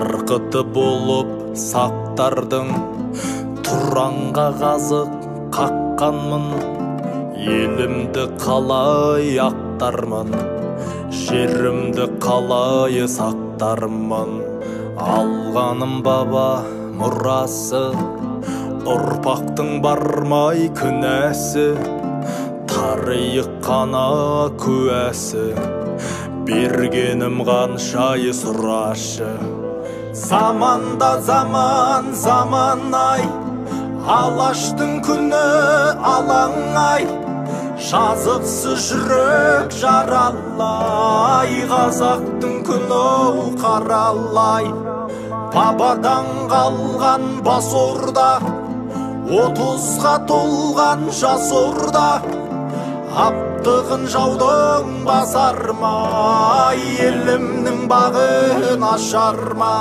Сарқыты болып саптардың, тұранға қазық қаққанмын. Елімді қалай ақтармын, жерімді қалай сақтармын. Алғаным баба мұрасы, ұрпақтың бармай күнәсі. Тарих қана куәсі, бергенім қаншайы сұрашы. Заманда заман, заман-ай, алаштың күні алаң-ай. Жазықсыз жүрек жаралай, қазақтың күні қаралай. Бабадан қалған бас орда, 30-ға толған жас орда. Аптығын жаудың басармай, елімнің бағын ашарма.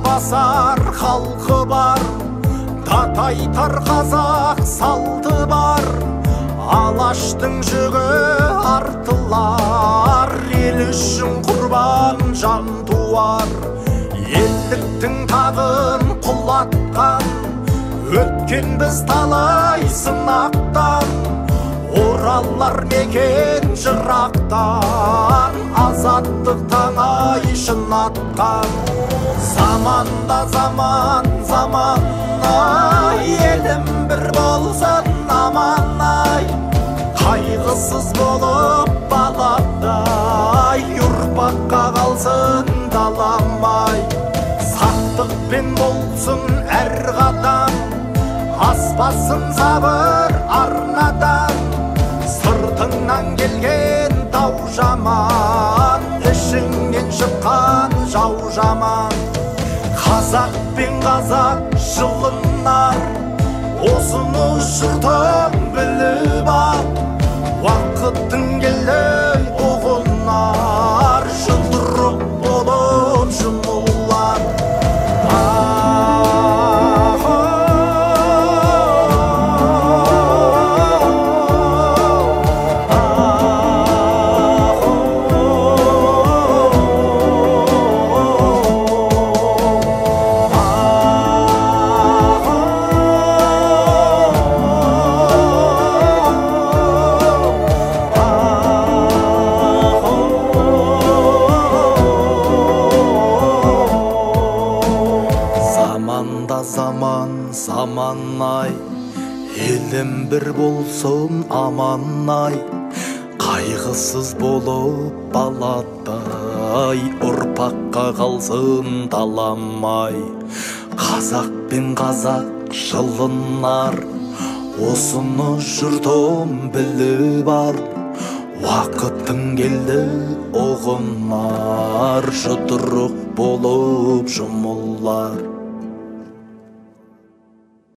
Басар халқы бар, татайтар қазақ салты бар. Алаштың жүгі артылар, ел үшін құрбан жан туар. Елдіктің тағын құлатқан, өткен біз талай сынақтан. Оралар мекен жырақтан, азаттық таңай шынатқан. Заманда заман, заман-ай, елім бір болсын аман-ай. Қайғысыз болып баладай, ұрпаққа қалсын далам-ай. Сақтықпен болсын әр қадам, аспасын сабыр арнадан. Сыртыңнан келген тау жаман, ішіңнен шыққан жау жаман. Қазақ пен қазақ жылынар, осыны жұртың біліп ал. Уақыттың келді ұғынар, жұдырық болып жұмылар. Заман, заман-ай, елім бір болсын аман-ай. Қайғысыз болып баладай, ұрпаққа қалсын далам-ай. Қазақ пен қазақ жылынар, осыны жұртым біліп ал. Уақыттың келді ұғынар, жұдырық болып жұмылар.